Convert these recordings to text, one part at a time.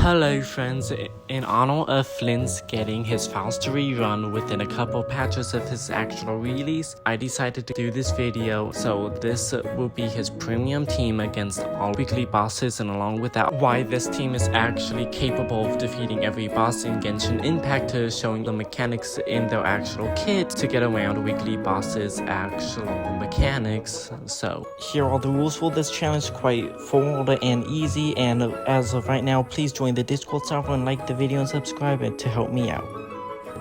Hello friends, in honor of Flins getting his fast rerun within a couple patches of his actual release, I decided to do this video. So this will be his premium team against all weekly bosses, and along with that, why this team is actually capable of defeating every boss in Genshin Impact, showing the mechanics in their actual kit to get around weekly bosses' actual mechanics. So here are the rules for this challenge, quite forward and easy, and as of right now, please join the Discord server and like the video and subscribe it to help me out.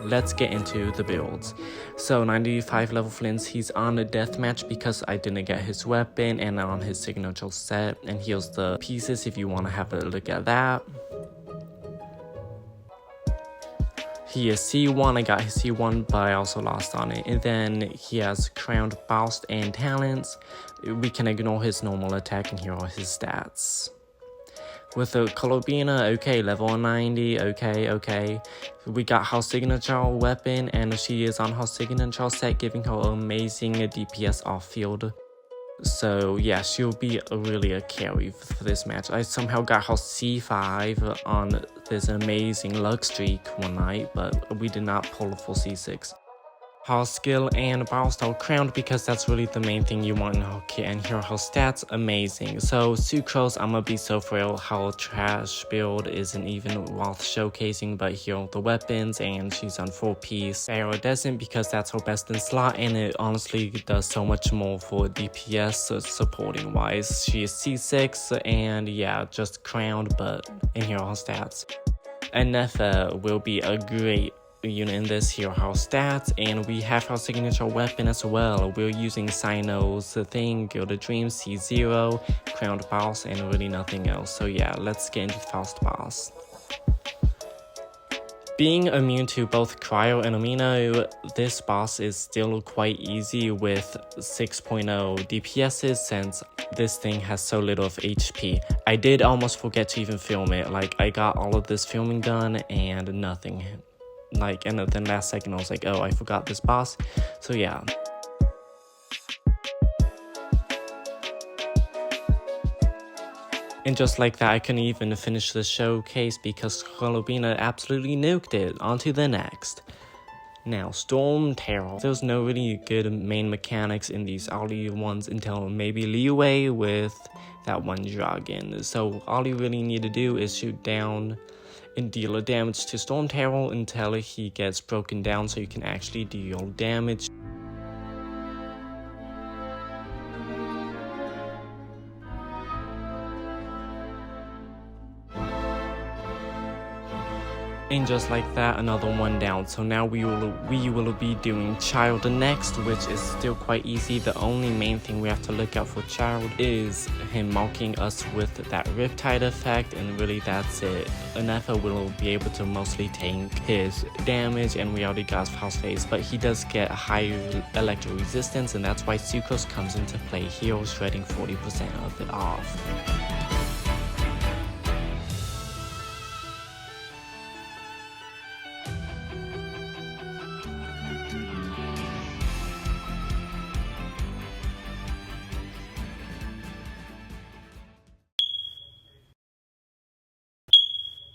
Let's get into the builds. So 95 level Flins, he's on a deathmatch because I didn't get his weapon, and on his signature set, and here's the pieces if you want to have a look at that. He is C1, I got his C1, but I also lost on it. And then he has Crowned Boust and Talents. We can ignore his normal attack, and here are his stats. With the Colobina, okay, level 90, okay. We got her signature weapon, and she is on her signature set, giving her amazing DPS off-field. So yeah, she'll be really a carry for this match. I somehow got her C5 on this amazing luck streak one night, but we did not pull a full C6. Her skill and Boust are crowned because that's really the main thing you want in her kit, and here her stats, amazing. So Sucrose, I'ma be so thrilled. Her trash build isn't even worth showcasing, but here are the weapons, and she's on 4-piece. Iridescent because that's her best in slot, and it honestly does so much more for DPS supporting wise. She is C6, and yeah, just crowned, but in here are her stats. Nefa will be a great unit in this. Here her stats, and we have her signature weapon as well. We're using Sino's thing, Gilded Dream, C0, Crowned Boss, and really nothing else. So yeah, let's get into the first boss. Being immune to both Cryo and Amino, this boss is still quite easy with 6.0 DPSs since this thing has so little of HP. I did almost forget to even film it. Like, I got all of this filming done and nothing. And then last second I was like, oh, I forgot this boss. So yeah. And just like that, I couldn't even finish the showcase because Colobina absolutely nuked it. On to the next. Now, Storm Terror. There's no really good main mechanics in these early ones until maybe Leeway with that one dragon. So all you really need to do is shoot down and deal damage to Storm Terror until he gets broken down so you can actually deal damage. And just like that, another one down. So now we will be doing Child next, which is still quite easy. The only main thing we have to look out for Child is him marking us with that Riptide effect, and really that's it. Nefa will be able to mostly tank his damage, and we already got House Phase, but he does get high electro resistance, and that's why Sucrose comes into play here, shredding 40% of it off.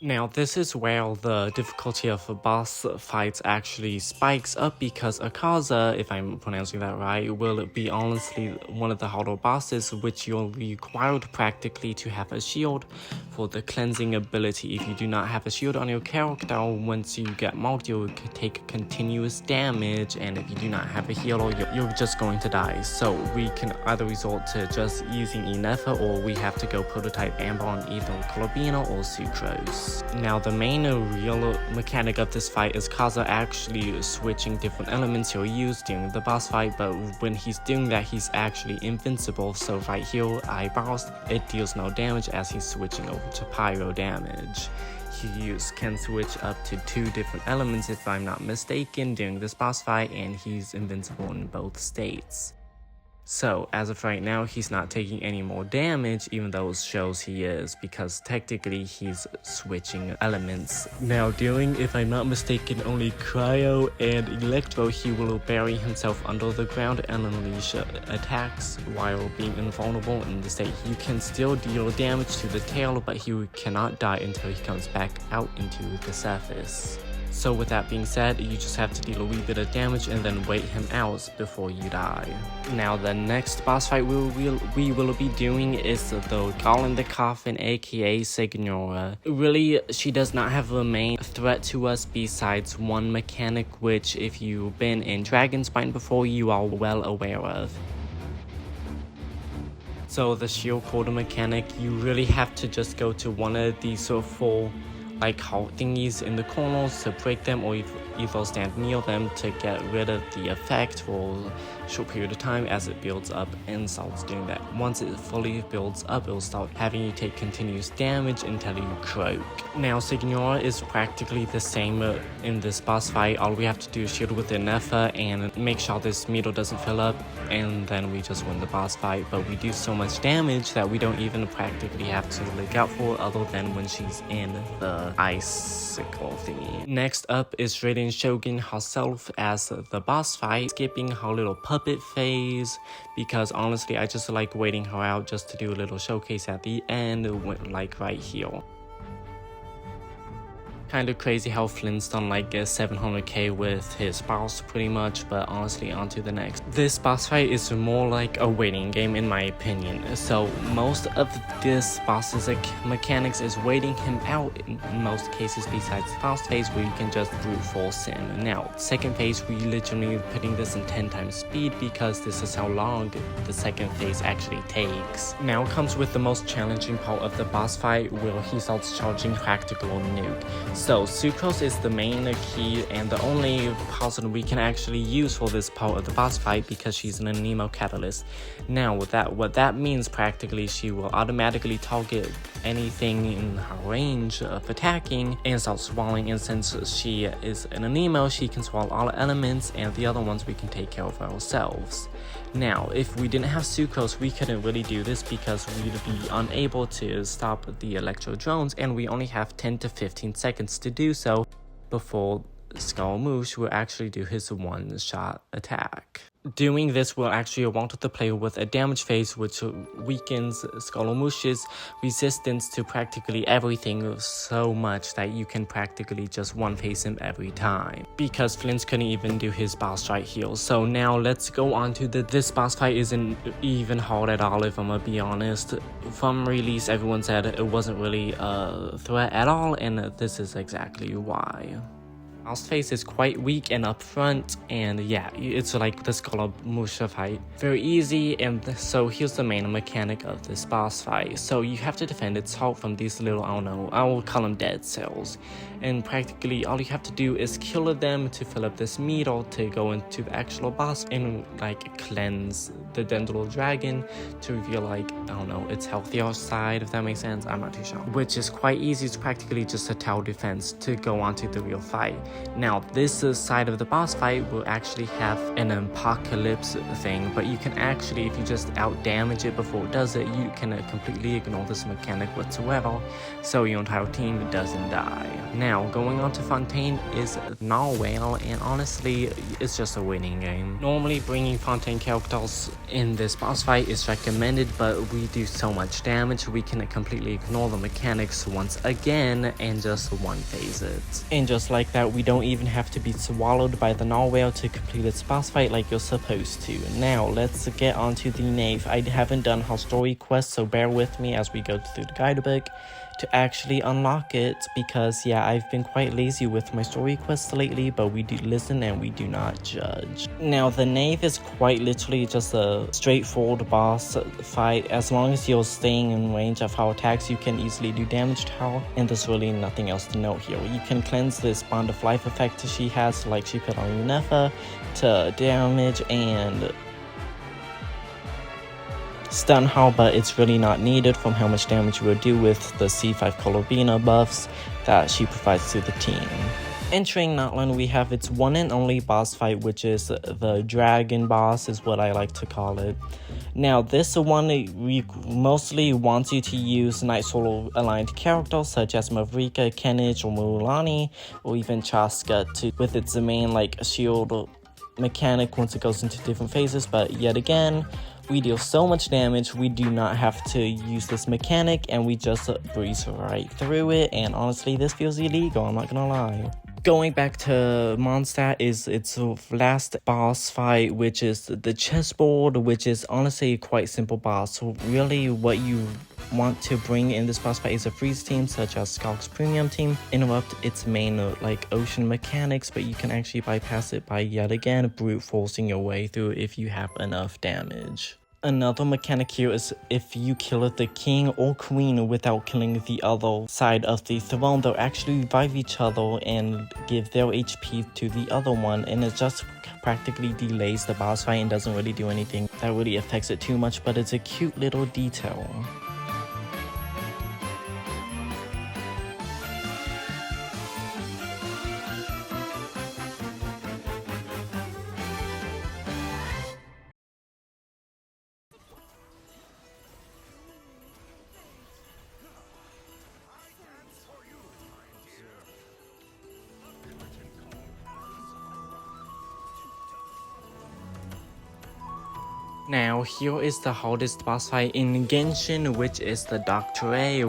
Now this is where the difficulty of boss fights actually spikes up, because Akaza, if I'm pronouncing that right, will be honestly one of the harder bosses, which you're required practically to have a shield for the cleansing ability. If you do not have a shield on your character, once you get marked, you'll take continuous damage, and if you do not have a healer, you're just going to die. So we can either resort to just using Nefa, or we have to go prototype Amber on either Colobina or Sucrose. Now the main real mechanic of this fight is Kaza actually switching different elements he'll use during the boss fight, but when he's doing that, he's actually invincible. So right here, I Boust, it deals no damage as he's switching over to Pyro damage. He can switch up to 2 different elements if I'm not mistaken during this boss fight, and he's invincible in both states. So, as of right now, he's not taking any more damage, even though it shows he is, because technically he's switching elements. Now, dealing, if I'm not mistaken, only Cryo and Electro, he will bury himself under the ground and unleash attacks while being invulnerable in the state. You can still deal damage to the tail, but he cannot die until he comes back out into the surface. So with that being said, you just have to deal a wee bit of damage and then wait him out before you die. Now the next boss fight we will be doing is the Girl in the Coffin, aka Signora. Really, she does not have a main threat to us besides one mechanic, which if you've been in Dragonspine before, you are well aware of. So the shield quarter mechanic, you really have to just go to one of these sort of full like heart thingies in the corners to break them, or either stand near them to get rid of the effect for a short period of time as it builds up and starts doing that. Once it fully builds up, it will start having you take continuous damage until you croak. Now Signora is practically the same in this boss fight. All we have to do is shield with Nefa and make sure this meter doesn't fill up, and then we just win the boss fight. But we do so much damage that we don't even practically have to look out for other than when she's in the icicle thingy. Next up is Raiden Shogun herself as the boss fight, skipping her little puppet phase because honestly I just like waiting her out just to do a little showcase at the end, like right here. Kind of crazy how Flins done like 700k with his boss pretty much, but honestly on to the next. This boss fight is more like a waiting game in my opinion. So most of this boss's mechanics is waiting him out in most cases besides the first phase where you can just brute force him. Now second phase we literally putting this in 10 times speed because this is how long the second phase actually takes. Now comes with the most challenging part of the boss fight where he starts charging practical nuke. So Sucrose is the main key and the only person we can actually use for this part of the boss fight because she's an Nemo catalyst. Now with that, what that means practically, she will automatically target anything in her range of attacking and start swallowing, and since she is an Nemo, she can swallow all elements and the other ones we can take care of ourselves. Now, if we didn't have Sucrose, we couldn't really do this because we'd be unable to stop the Electro drones, and we only have 10 to 15 seconds to do so before Scaramouche will actually do his one-shot attack. Doing this will actually want the player with a damage phase which weakens Scaramouche's resistance to practically everything so much that you can practically just one-phase him every time. Because Flins couldn't even do his boss right here. So now let's go on to this boss fight isn't even hard at all if I'm gonna be honest. From release everyone said it wasn't really a threat at all, and this is exactly why. Boss phase is quite weak and upfront, and yeah, it's like the Scaramouche fight. Very easy, and so here's the main mechanic of this boss fight. So you have to defend its heart from these little, I don't know, I will call them dead cells. And practically all you have to do is kill them to fill up this meter to go into the actual boss and like cleanse the Dendro Dragon to reveal like, I don't know, its healthier side, if that makes sense, I'm not too sure. Which is quite easy, it's practically just a tower defense to go on to the real fight. Now this side of the boss fight will actually have an apocalypse thing, but you can actually, if you just out damage it before it does it, you can completely ignore this mechanic whatsoever, so your entire team doesn't die. Now going on to Fontaine is Narwhal, and honestly it's just a winning game. Normally bringing Fontaine characters in this boss fight is recommended, but we do so much damage we can completely ignore the mechanics once again and just one phase it. And just like that, we don't even have to be swallowed by the Narwhal to complete its boss fight like you're supposed to. Now let's get onto the Knave. I haven't done her story quest, so bear with me as we go through the guidebook to actually unlock it, because yeah, I've been quite lazy with my story quests lately, but we do listen and we do not judge. Now the Knave is quite literally just a straightforward boss fight. As long as you're staying in range of her attacks, you can easily do damage to her, and there's really nothing else to note here. You can cleanse this Bond of Life effect she has, like she put on Unefa, to damage and stun her, but it's really not needed from how much damage you will do with the C5 Colobina buffs that she provides to the team. Entering Notland, we have its one and only boss fight, which is the dragon boss, is what I like to call it. Now, this one mostly wants you to use Night Solo aligned characters such as Mavrika, Kenich, or Mulan, or even Chaska with its main shield mechanic once it goes into different phases. But yet again, we deal so much damage, we do not have to use this mechanic, and we just breeze right through it. And honestly, this feels illegal, I'm not gonna lie. Going back to Mondstadt is its last boss fight, which is the chessboard, which is honestly a quite simple boss. So really what you want to bring in this boss fight is a freeze team such as Skulk's premium team, interrupt its main ocean mechanics, but you can actually bypass it by yet again brute forcing your way through if you have enough damage. Another mechanic here is if you kill the king or queen without killing the other side of the throne, they'll actually revive each other and give their HP to the other one, and it just practically delays the boss fight and doesn't really do anything that really affects it too much, but it's a cute little detail. Now, here is the hardest boss fight in Genshin, which is the Dr. A,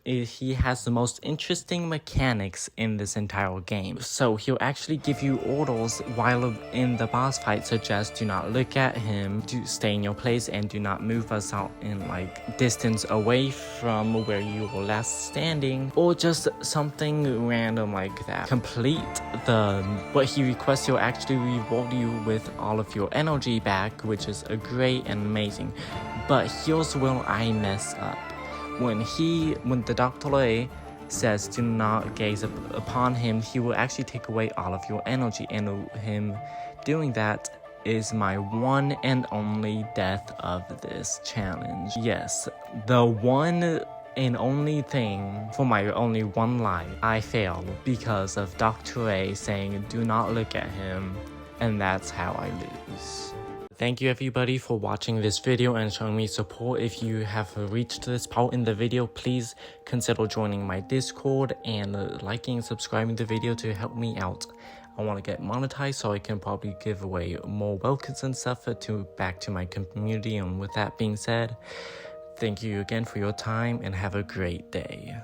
he has the most interesting mechanics in this entire game. So he'll actually give you orders while in the boss fight, such as do not look at him, do stay in your place, and do not move us out in distance away from where you were last standing, or just something random like that. Complete what he requests, he'll actually reward you with all of your energy back, which is a great and amazing. But here's where I mess up. When the Dr. A says do not gaze upon him, he will actually take away all of your energy, and him doing that is my one and only death of this challenge. Yes, the one and only thing for my only one life, I failed because of Dr. A saying do not look at him, and that's how I lose. Thank you everybody for watching this video and showing me support. If you have reached this part in the video, please consider joining my Discord and liking and subscribing the video to help me out. I want to get monetized so I can probably give away more welcomes and stuff back to my community. And with that being said, thank you again for your time and have a great day.